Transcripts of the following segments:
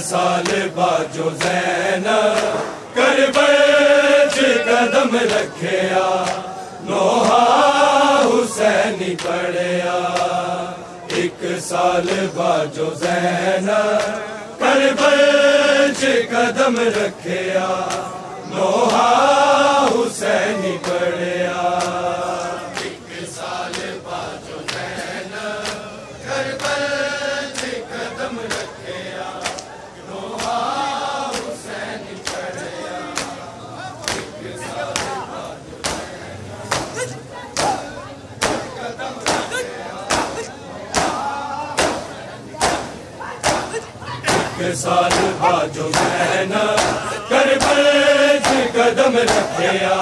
साल बाद जो ज़ैनब करबल च कदम रखिया नोहा हुसैनी पढ़िया। एक साल बाद जो ज़ैनब करबल च कदम रखिया नोहा हुसैनी पढ़िया। साल बाद जो ज़ैनब करबल च कदम रखिया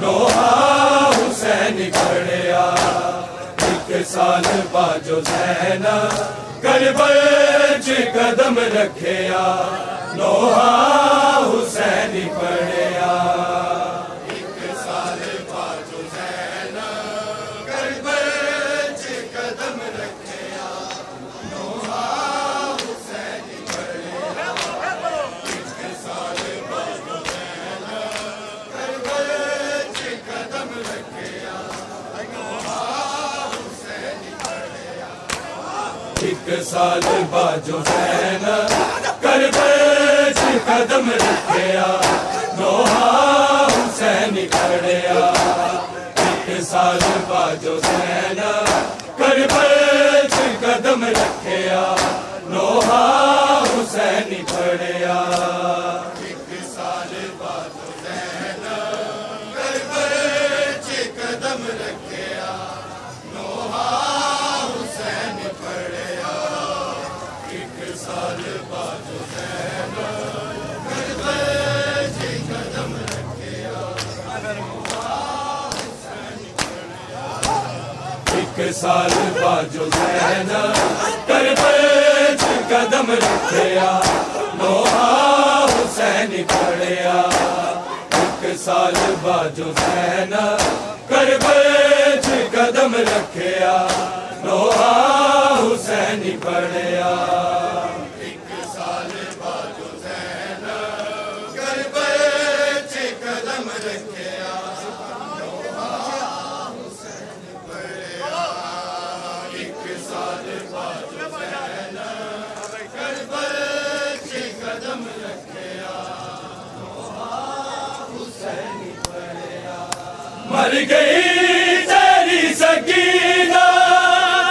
नोहा हुसैनी पढ़िया। एक साल बाद जो ज़ैनब करबल च कदम रखिया नोहा हुसैनी पढ़िया। एक साल बाद जो ज़ैनब करबल च कदम रखिया नोहा हुसैनी पढ़िया। एक साल बाद जो ज़ैनब करबल च कदम रखिया नोहा हुसैनी पढ़िया। एक साल बाद जो ज़ैनब करबल च कदम रखिया नोहा हुसैनी पढ़िया। एक साल बाद जो ज़ैनब करबल च कदम रखिया नोहा हुसैनी पढ़िया। मर गई तेरी सकीना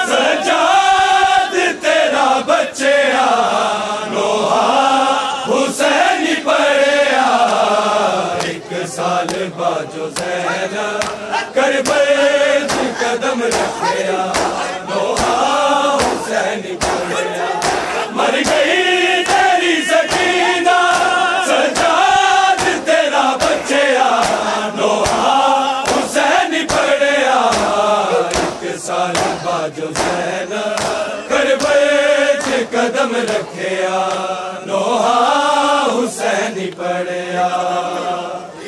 सजाद तेरा बच्चिया नोहा हुसैनी पढ़िया। एक साल बाद जो ज़ैनब करबल च कदम रखिया नोहा हुसैनी पढ़िया। मर गई तेरी सकीना सजाद तेरा बच्चिया नोहा साल बाद जो ज़ैनब करबल च कदम रखिया नोहा हुसैनी पढ़िया।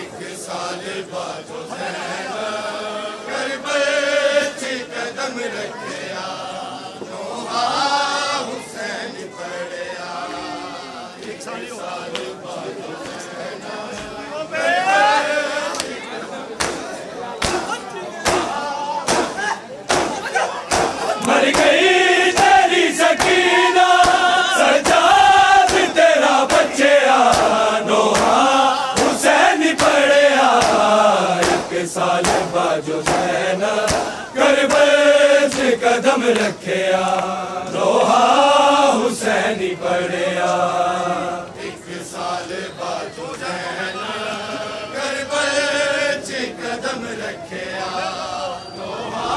एक साल बाद जो ज़ैनब करबल च कदम रखिया नोहा हुसैनी पढ़िया। एक साल बाद जो मर गई तेरी सकीना सजाद तेरा बच्चिया नोहा हुसैनी पढ़िया। एक साल बाद जो ज़ैनब करबल च कदम रखिया नोहा हुसैनी पढ़िया। एक साल बाद जो ज़ैनब करबल च कदम रखिया नोहा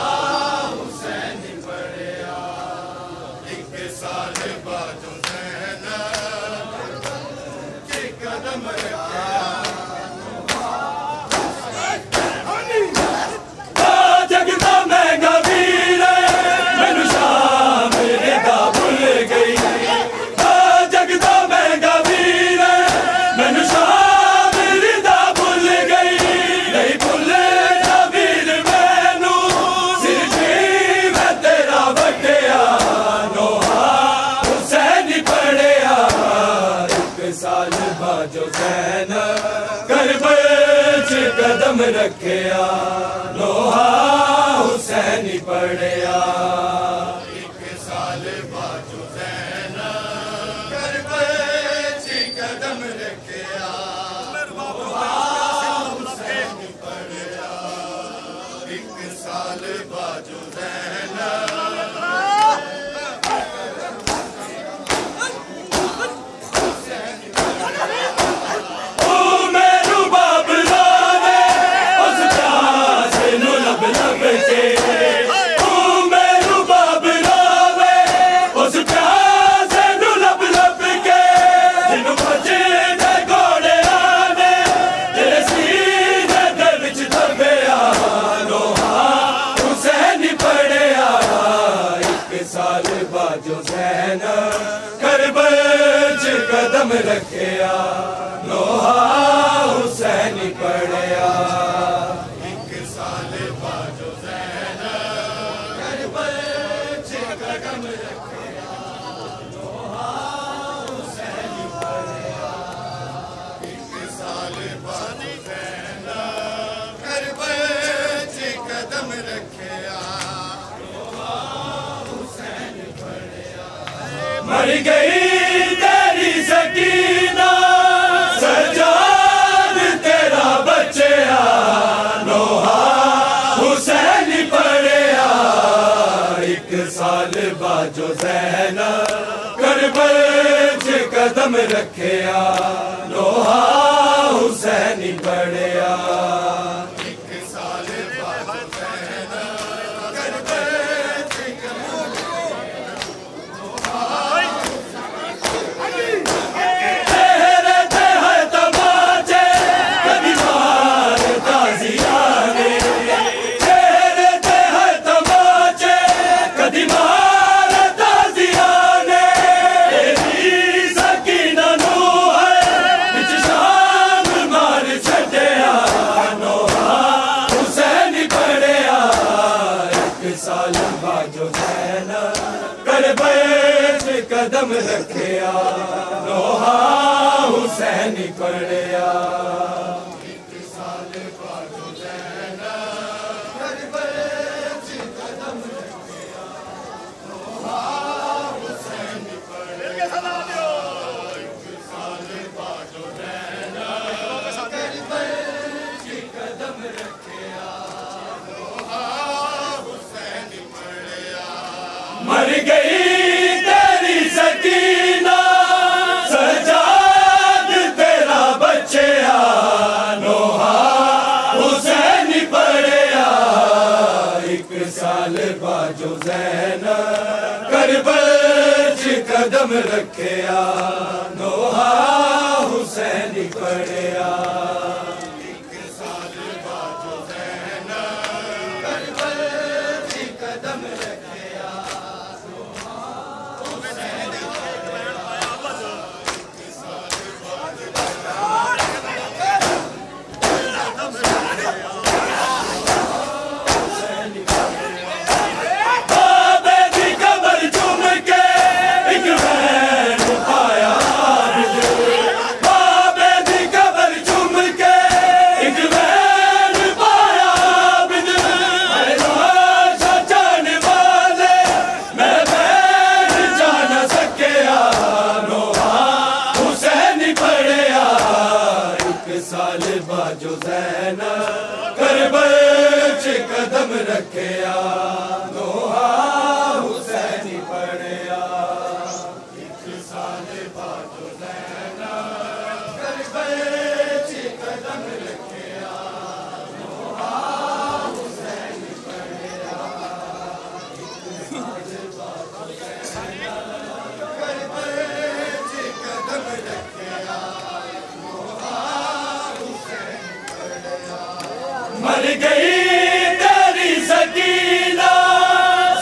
हुसैनी पढ़िया। एक साल बाद जो ज़ैनब च कदम रखिया जगदा महंगा वीर मैनू शाम दा भुल गई। जगदा महंगा वीर मैनू शाम दा भुल गई। नहीं भुलना वीर मैनू सिर जी मैं तेरा वड्डिया नोहा हुसैनी पढ़िया। साल बाजो ज़ैनब करबल च कदम रखिया लोहा हुसैनी पढ़िया। एक साल बाजो ज़ैनब करबल च कदम रखिया लोहा हुसैनी पढ़िया। एक साल बाजो ज़ैनब बाजो ज़ैनब करबल च कदम रखिया लोहा हुसैनी पढ़िया। एक साल बाजो ज़ैनब करबल च कदम रखिया लोहा हुसैनी पढ़िया। एक साल बाजो ज़ैनब करबल च कदम रखिया मर गई तेरी सकीना सजाद तेरा बच्चा लोहा हुसैनी पढ़िया। एक साल बाजो ज़ैनब करबल च कदम रखिया लोहा हुसैनी पढ़िया। एक साल बाजो ज़ैनब करबल च कदम साल बाजो ज़ैनब करबल च कदम रखिया लोहा हुसैनी पढ़िया। एक साल बाजो ज़ैनब करबल च कदम रखिया लोहा हुसैनी पढ़िया। एक साल बाजो ज़ैनब करबल च कदम रखिया लोहा हुसैनी पढ़िया। मर गई तेरी सकीना सजाद तेरा बच्चा लोहा हुसैनी पढ़िया। एक साल बाजो ज़ैनब करबल च कदम रखिया लोहा हुसैनी पढ़िया। एक साल बाजो ज़ैनब करबल च कदम रखिया बाबे दी कबर चूम के एक वैन पाया बाबे दी कबर चूम के एक वैन पाया जाने वाले मैं वैन जा न सकिया लोहा हुसैनी पढ़िया। एक साल बाजो ज़ैनब करबल च कदम रखिया लोहा हुसैनी पढ़िया। एक साल बाजो ज़ैनब करबल च कदम रखिया लोहा हुसैनी पढ़िया। एक साल बाजो ज़ैनब करबल च कदम रखिया लोहा हुसैनी पढ़िया। मर गई तेरी सकीना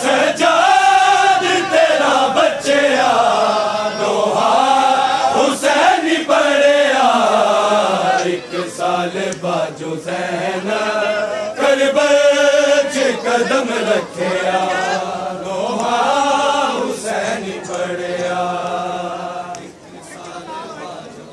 सजाद तेरा बच्चा लोहा हुसैनी पढ़िया। एक साल बाजो ज़ैनब करबल च कदम रखिया लोहा हुसैनी पढ़िया। एक साल बाजो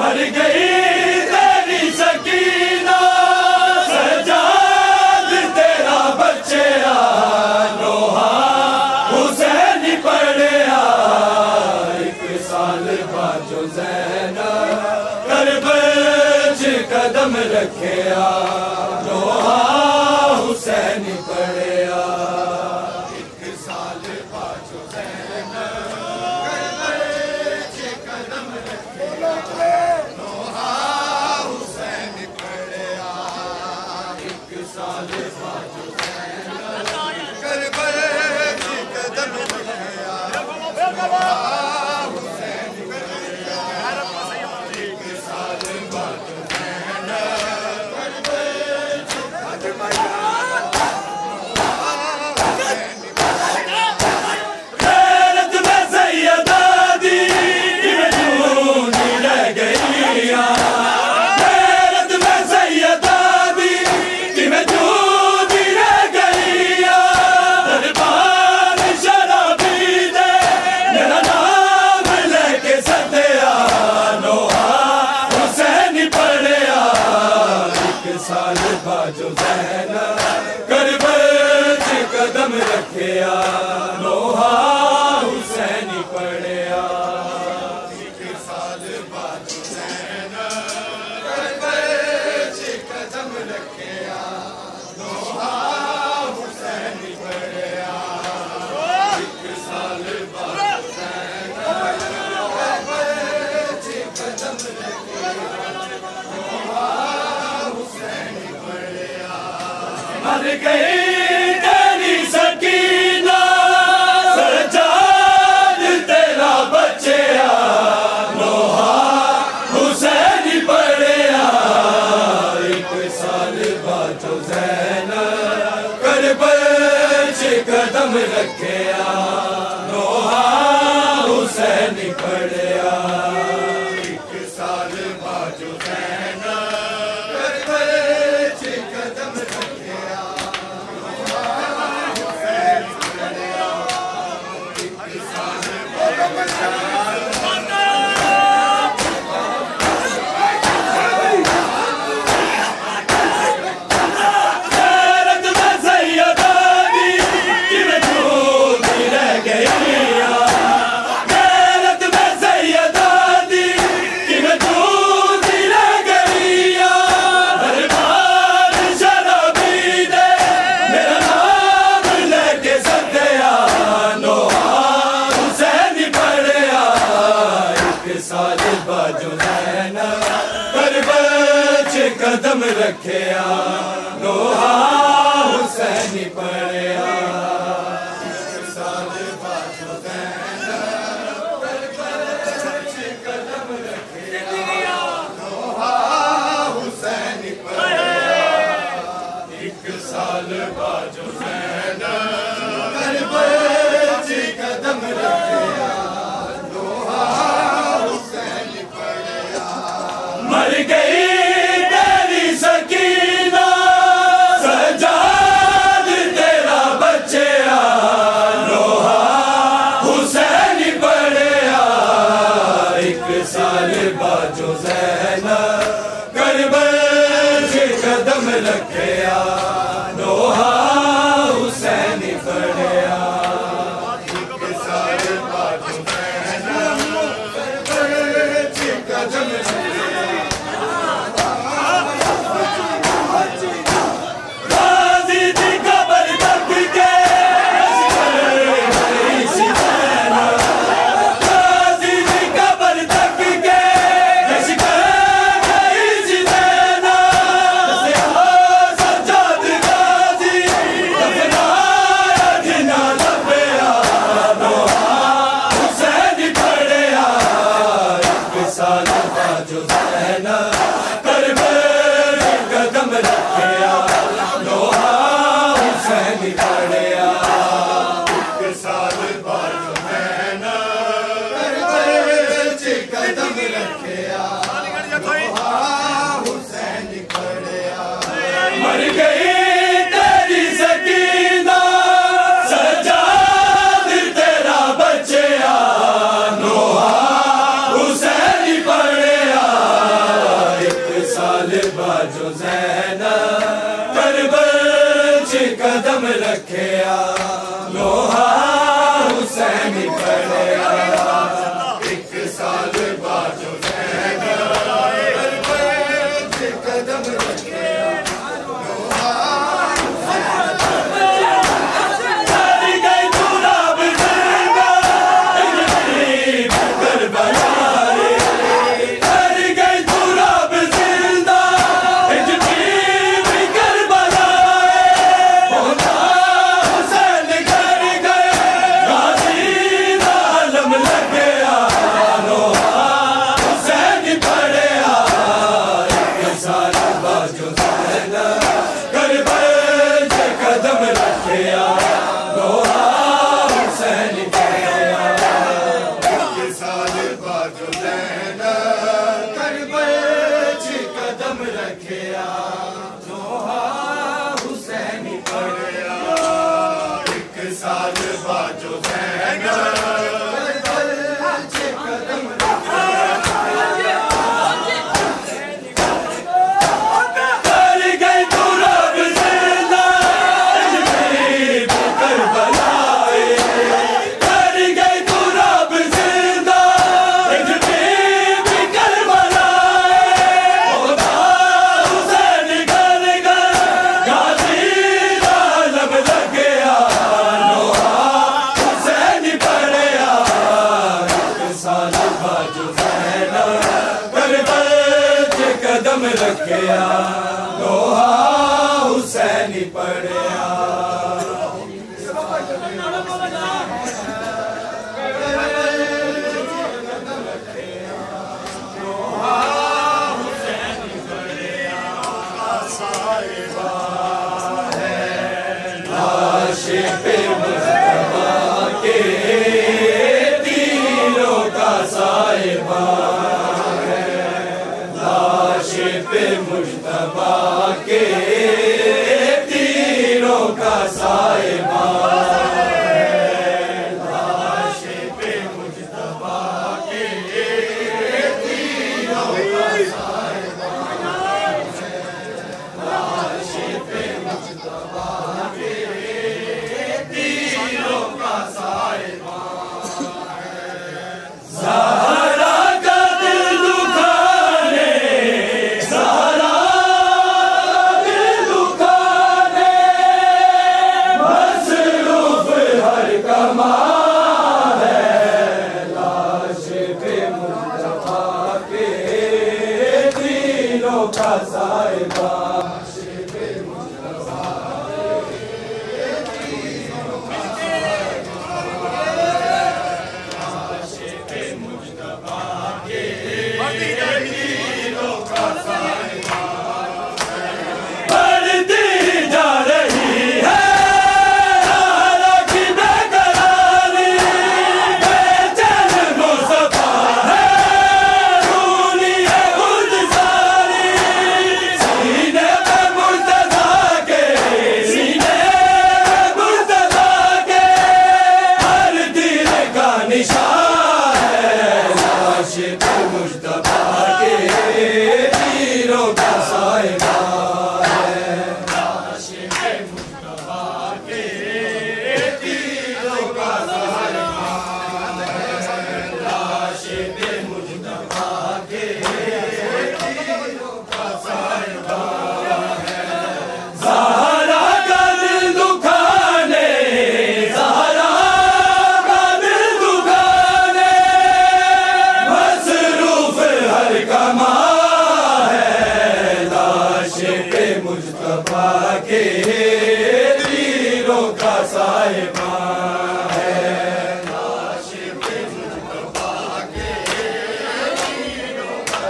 मर गई तेरी सकीना सजाद तेरा बच्चा नोहा हुसैन पढ़िया एक साल बाद जो ज़ैनब करबल च कदम रखिया नोहा हुसैन पढ़िया एक साल बाद जो ज़ैनब करबल च कदम रखिया जो ज़ैनब करबल च कदम रखिया नोहा हुसैन पढ़िया एक साल बाद जो ज़ैनब करबल च कदम रखिया नोहा हुसैन पढ़िया एक साल बाद जो ज़ैनब करबल च कदम रखिया मर गई तेरी सकीना सजाद तेरा बच्चा नोहा हुसैन पढ़िया एक साल बाद जो ज़ैनब करबल च कदम रखिया नोहा हुसैन पढ़िया एक साल बाद जो ज़ैनब करबल च कदम रखिया जो ज़ैनब करबल च कदम रखिया नोहा हुसैन पढ़िया एक साल बाद जो ज़ैनब करबल च कदम रखिया नोहा हुसैन पढ़िया एक साल बाद जो ज़ैनब करबल च कदम रखिया मर गई तेरी सकीना सजाद तेरा बच्चा नोहा हुसैन पढ़िया एक साल बाद जो ज़ैनब करबल च बाजो ज़ैनब करबल कदम रखिया लोहा हुसैन पढ़िया एक साल बाजो ज़ैनब करबल कदम रखिया लोहा हुसैन पढ़िया मर गई तेरी सकीना सजाद तेरा बच्चिया लोहा हुसैन पढ़िया एक साल बाजो ज़ैनब करबल कदम रखिया लोहा हुसैन पढ़िया एक साल बाजो ज़ैनब करबल कदम रखिया लोहा सारी गई गुलाब ज़िंदा इजलीब करबलाए सारी गई गुलाब ज़िंदा इजलीब करबलाए होता हुसैन कर गए गाज़ी आलम लग गया लोहा हुसैन पढ़िया एक साल बाजो ज़ैनब करबल कदम रखिया लोहा हुसैन पढ़िया एक साल बाजो ज़ैनब करबल कदम रखिया लोहा हुसैन पढ़िया एक साल बाजो ज़ैनब करबल कदम कर गई गुलाब ज़िंदा इजलीब करबलाए कर गई गुलाब ज़िंदा इजलीब करबलाए होता हुसैन कर गए गाज़ी आलम लग गया लोहा हुसैन पढ़िया एक साल बाजो ज़ैनब करबल कदम रखिया लोहा हुसैन पढ़िया लाश पे मुस्तफा के तीरों का साहिबा है लाश पे मुस्तफा के तीरों का साहिबा है लाश पे मुस्तफा के तीरों का साहिबा लाश पे मुस्तफा के तीरों का साहिबा ज़हरा का दिल दुखाने ज़हरा का दिल दुखाने मसरूफ हर कमा है लाश पे मुस्तफा के तीरों का साहिबा बढ़ती जा रही है हालात की बेकरारी बेचैन मुस्तफा है खूनी है खुद सारी सीने पे मुर्तज़ा के सीने पे मुर्तज़ा के हर तीर का निशान है लाश पे मुस्तफा के तीरों का साहिबा ज़हरा का दिल दुखाने ज़हरा का दिल दुखाने मसरूफ हर कमा है लाश पे मुस्तफा के तीरों का साहिबा है लाश पे मुस्तफा के तीरों का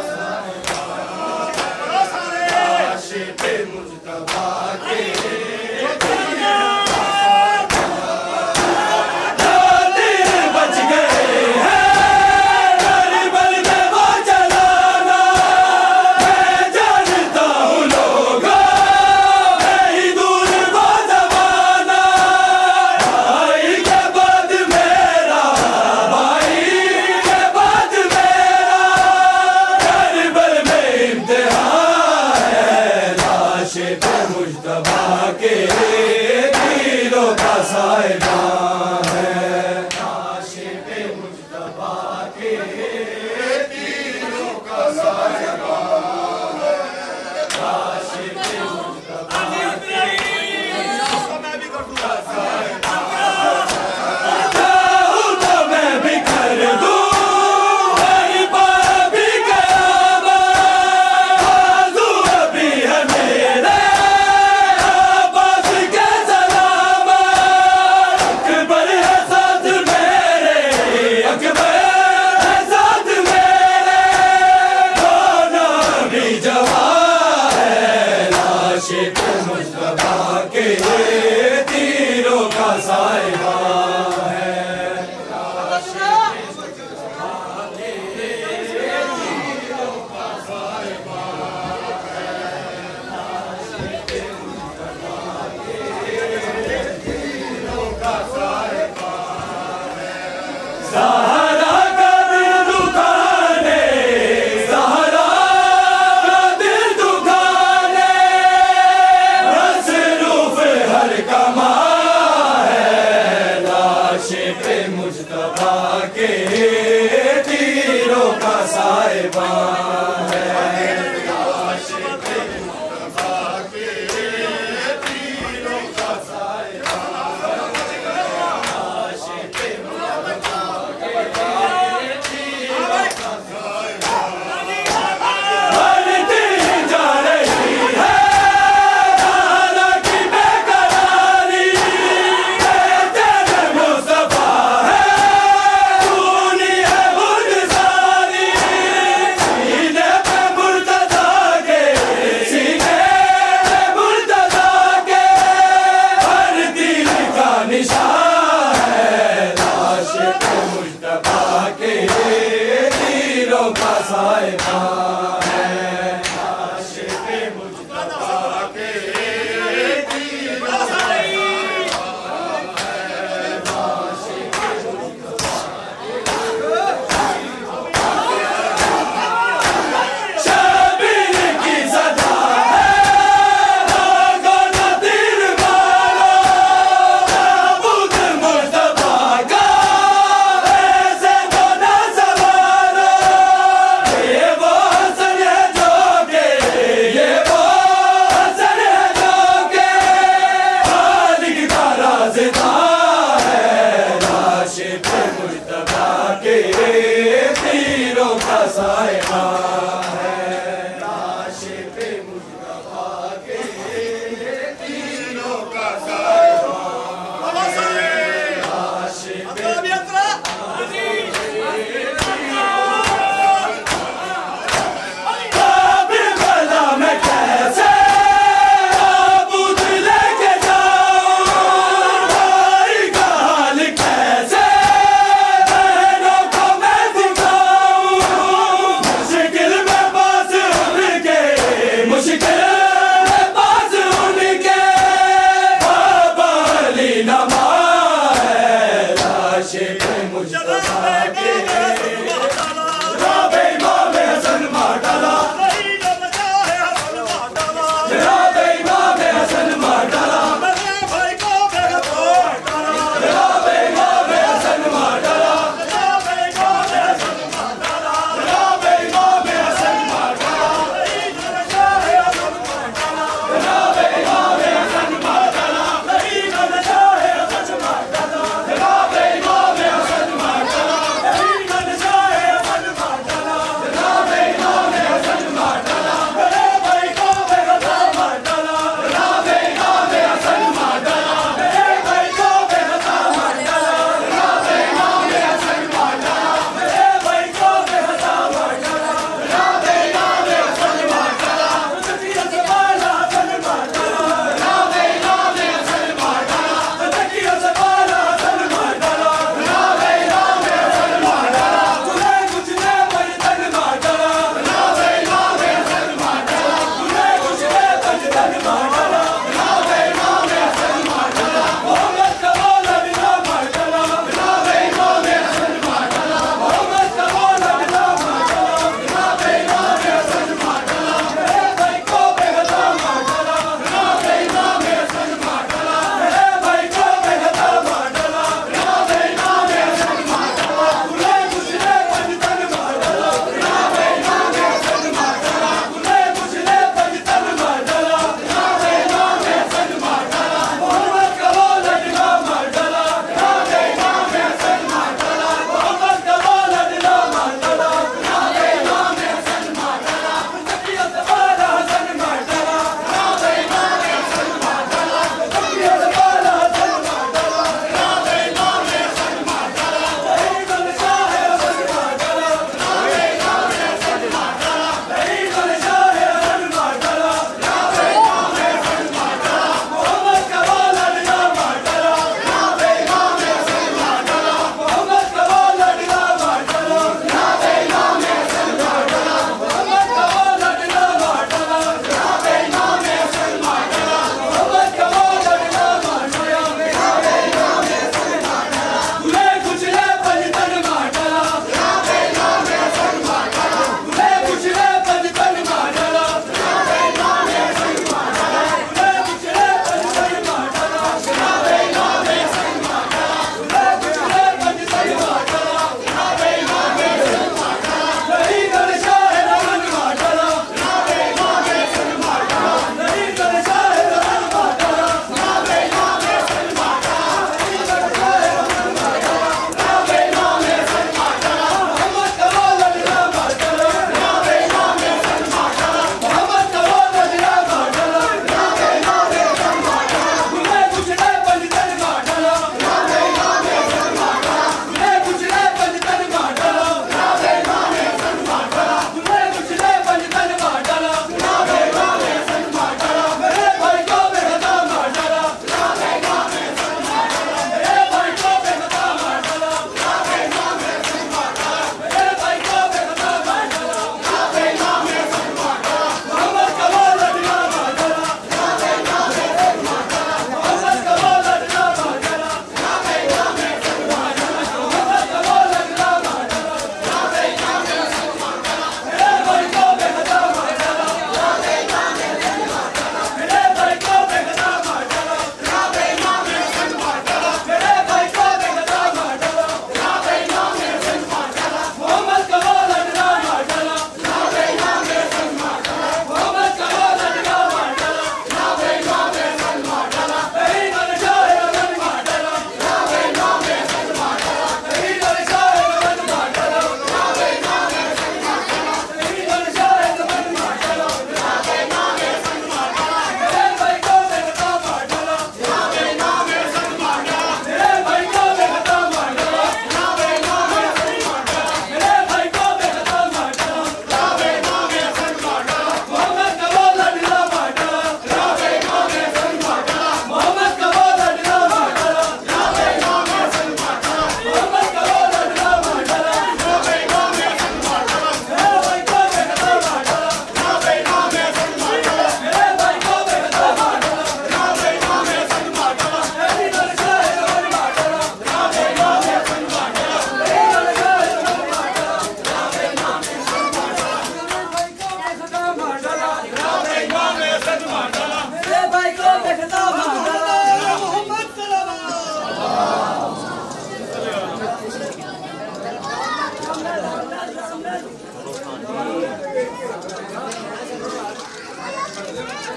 मुश्तबा के बच गए हैं करबल में वो जलाना। मैं जानता हूँ लोगों नहीं दूर वो जमाना। भाई के बाद मेरा, भाई के बाद मेरा करबल में इम्तिहान है। लाश पे मुश्तबा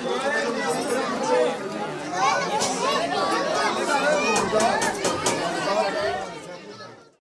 Hey!